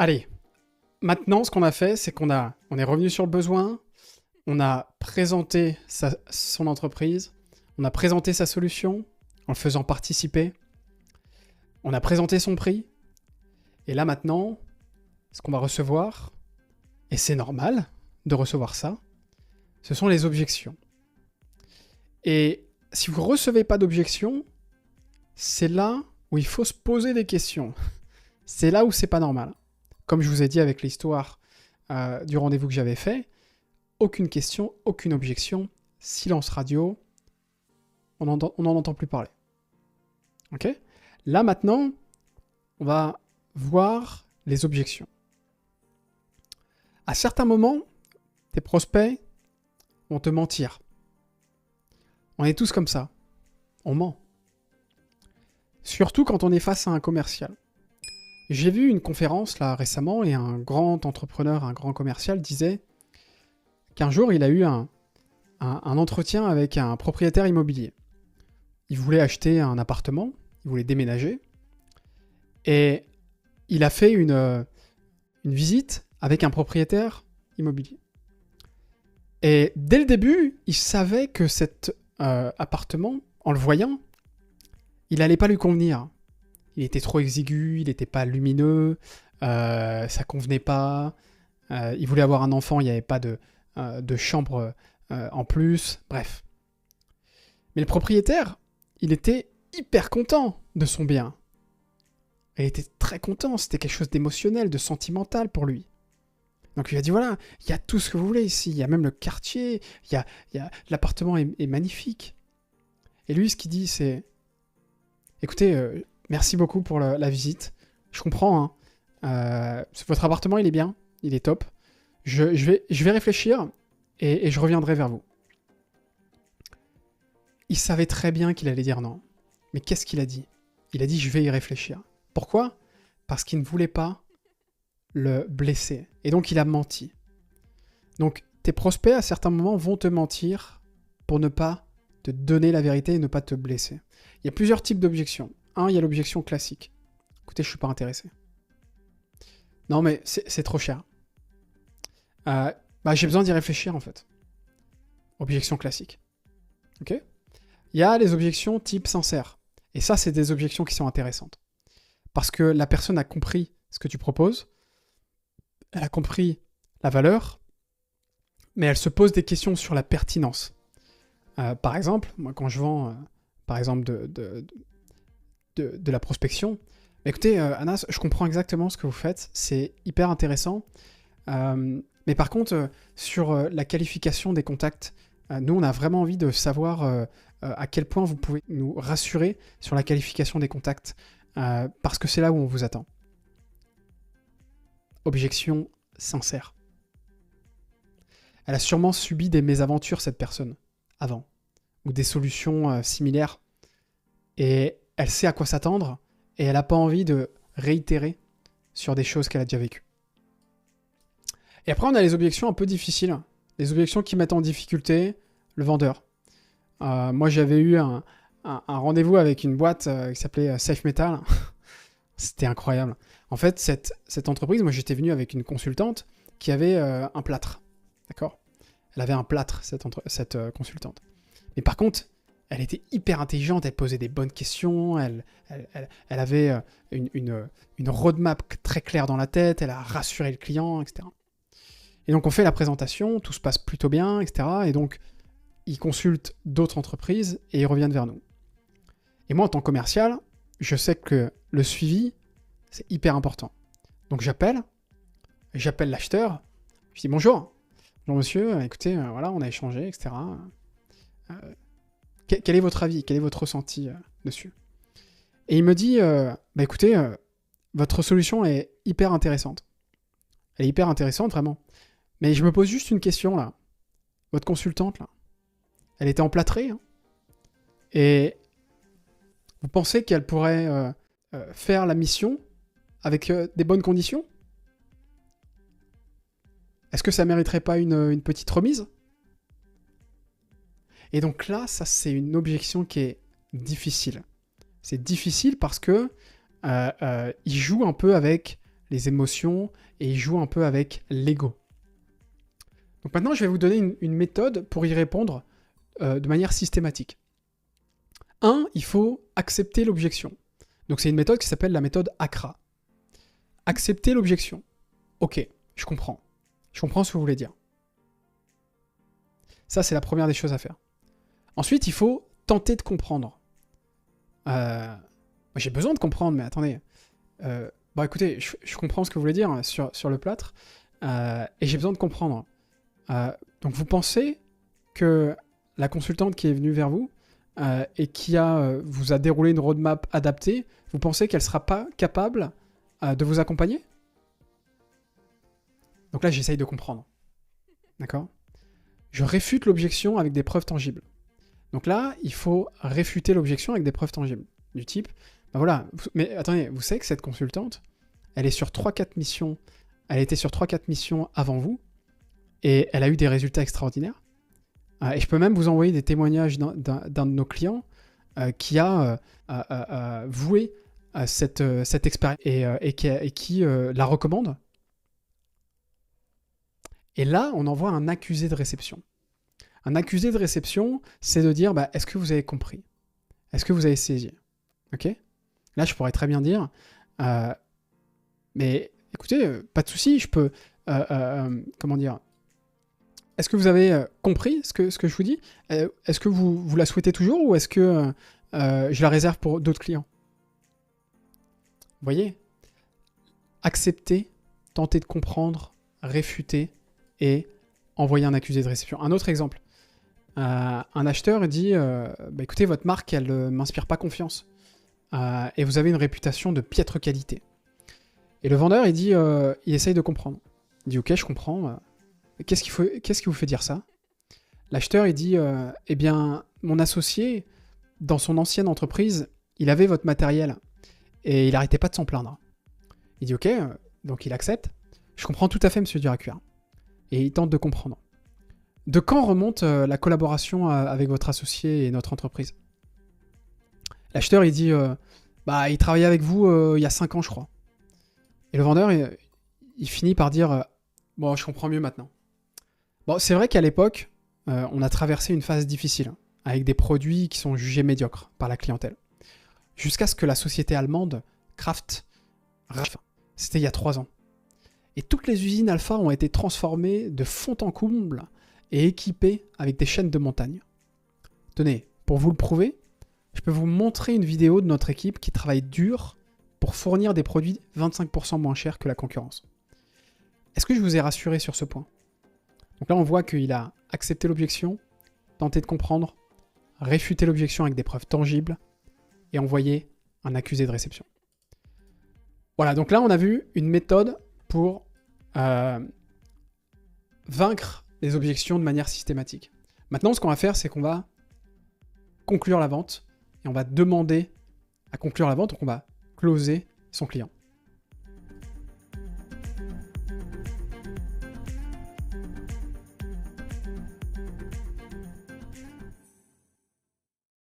Allez, maintenant, ce qu'on a fait, c'est on est revenu sur le besoin, on a présenté son entreprise, on a présenté sa solution en le faisant participer, on a présenté son prix, et là maintenant, ce qu'on va recevoir, et c'est normal de recevoir ça, ce sont les objections. Et si vous ne recevez pas d'objections, c'est là où il faut se poser des questions. C'est là où c'est pas normal. Comme je vous ai dit avec l'histoire du rendez-vous que j'avais fait, aucune question, aucune objection, silence radio, on n'en entend plus parler. Ok ? Là maintenant, on va voir les objections. À certains moments, tes prospects vont te mentir. On est tous comme ça. On ment. Surtout quand on est face à un commercial. J'ai vu une conférence là récemment et un grand entrepreneur, un grand commercial disait qu'un jour il a eu un entretien avec un propriétaire immobilier. Il voulait acheter un appartement, il voulait déménager et il a fait une visite avec un propriétaire immobilier. Et dès le début, il savait que cet appartement, en le voyant, il n'allait pas lui convenir. Il était trop exigu, il n'était pas lumineux, ça convenait pas. Il voulait avoir un enfant, il n'y avait pas de chambre en plus. Bref. Mais le propriétaire, il était hyper content de son bien. Il était très content, c'était quelque chose d'émotionnel, de sentimental pour lui. Donc il lui a dit voilà, il y a tout ce que vous voulez ici, il y a même le quartier, l'appartement est magnifique. Et lui, ce qu'il dit, c'est écoutez, merci beaucoup pour la visite. Je comprends, hein. Votre appartement, il est bien, il est top. Je vais réfléchir et je reviendrai vers vous. Il savait très bien qu'il allait dire non. Mais qu'est-ce qu'il a dit ? Il a dit je vais y réfléchir. Pourquoi ? Parce qu'il ne voulait pas le blesser. Et donc il a menti. Donc tes prospects, à certains moments, vont te mentir pour ne pas te donner la vérité et ne pas te blesser. Il y a plusieurs types d'objections. Un, il y a l'objection classique. Écoutez, je suis pas intéressé. Non, mais c'est trop cher. J'ai besoin d'y réfléchir, en fait. Objection classique. Ok ? Il y a les objections type sincère. Et ça, c'est des objections qui sont intéressantes. Parce que la personne a compris ce que tu proposes, elle a compris la valeur, mais elle se pose des questions sur la pertinence. Par exemple, moi, quand je vends, par exemple, de la prospection, écoutez, Anas, je comprends exactement ce que vous faites, c'est hyper intéressant, mais par contre, sur la qualification des contacts, nous, on a vraiment envie de savoir à quel point vous pouvez nous rassurer sur la qualification des contacts, parce que c'est là où on vous attend. Objection sincère. Elle a sûrement subi des mésaventures, cette personne, avant, ou des solutions similaires, et elle sait à quoi s'attendre, et elle n'a pas envie de réitérer sur des choses qu'elle a déjà vécues. Et après, on a les objections un peu difficiles, les objections qui mettent en difficulté le vendeur. Moi, j'avais eu un rendez-vous avec une boîte qui s'appelait Safe Metal. C'était incroyable. En fait, cette entreprise, moi, j'étais venu avec une consultante qui avait un plâtre. D'accord ? Elle avait un plâtre, cette consultante. Mais par contre, elle était hyper intelligente, elle posait des bonnes questions, elle avait une roadmap très claire dans la tête, elle a rassuré le client, etc. Et donc on fait la présentation, tout se passe plutôt bien, etc. Et donc ils consultent d'autres entreprises et ils reviennent vers nous. Et moi, en tant que commercial, je sais que le suivi, c'est hyper important. Donc j'appelle l'acheteur, je dis bonjour monsieur, écoutez, voilà, on a échangé, etc. Quel est votre avis ? Quel est votre ressenti dessus ? Et il me dit, écoutez, votre solution est hyper intéressante. Elle est hyper intéressante, vraiment. Mais je me pose juste une question, là. Votre consultante, là, elle était emplâtrée, hein, et vous pensez qu'elle pourrait faire la mission avec des bonnes conditions ? Est-ce que ça mériterait pas une petite remise ? Et donc là, ça c'est une objection qui est difficile. C'est difficile parce que il joue un peu avec les émotions, et il joue un peu avec l'ego. Donc maintenant, je vais vous donner une méthode pour y répondre de manière systématique. 1, il faut accepter l'objection. Donc c'est une méthode qui s'appelle la méthode ACRA. Accepter l'objection. Ok, je comprends. Je comprends ce que vous voulez dire. Ça, c'est la première des choses à faire. Ensuite, il faut tenter de comprendre. J'ai besoin de comprendre, mais attendez. Bon, écoutez, je comprends ce que vous voulez dire sur le plâtre, et j'ai besoin de comprendre. Donc, vous pensez que la consultante qui est venue vers vous et qui vous a déroulé une roadmap adaptée, vous pensez qu'elle ne sera pas capable de vous accompagner? Donc là, j'essaye de comprendre. D'accord? Je réfute l'objection avec des preuves tangibles. Donc là, il faut réfuter l'objection avec des preuves tangibles. Du type, ben voilà, mais attendez, vous savez que cette consultante, elle est sur 3-4 missions, elle était sur 3-4 missions avant vous, et elle a eu des résultats extraordinaires. Et je peux même vous envoyer des témoignages d'un de nos clients qui a voué cette expérience et qui la recommande. Et là, on envoie un accusé de réception. Un accusé de réception, c'est de dire, est-ce que vous avez compris? Est-ce que vous avez saisi? Ok? Là, je pourrais très bien dire, mais écoutez, pas de souci, je peux, comment dire? Est-ce que vous avez compris ce que je vous dis? Est-ce que vous la souhaitez toujours ou est-ce que je la réserve pour d'autres clients? Vous voyez? Accepter, tenter de comprendre, réfuter et envoyer un accusé de réception. Un autre exemple. Un acheteur dit écoutez, votre marque, elle ne m'inspire pas confiance. Et vous avez une réputation de piètre qualité. Et le vendeur, il dit il essaye de comprendre. Il dit ok, je comprends. Qu'est-ce qui vous fait dire ça? L'acheteur, il dit eh bien, mon associé, dans son ancienne entreprise, il avait votre matériel et il n'arrêtait pas de s'en plaindre. Il dit ok, donc il accepte. Je comprends tout à fait, monsieur Duracuir. Et il tente de comprendre. De quand remonte la collaboration avec votre associé et notre entreprise? L'acheteur, il dit il travaillait avec vous il y a 5 ans, je crois. Et le vendeur, il finit par dire bon, je comprends mieux maintenant. Bon, c'est vrai qu'à l'époque, on a traversé une phase difficile, avec des produits qui sont jugés médiocres par la clientèle. Jusqu'à ce que la société allemande Kraft, c'était il y a 3 ans. Et toutes les usines Alpha ont été transformées de fond en comble et équipées avec des chaînes de montagne. Tenez, pour vous le prouver, je peux vous montrer une vidéo de notre équipe qui travaille dur pour fournir des produits 25% moins chers que la concurrence. Est-ce que je vous ai rassuré sur ce point? Donc là, on voit qu'il a accepté l'objection, tenté de comprendre, réfuté l'objection avec des preuves tangibles et envoyé un accusé de réception. Voilà, donc là, on a vu une méthode pour vaincre les objections de manière systématique. Maintenant, ce qu'on va faire, c'est qu'on va conclure la vente et on va demander à conclure la vente, donc on va closer son client.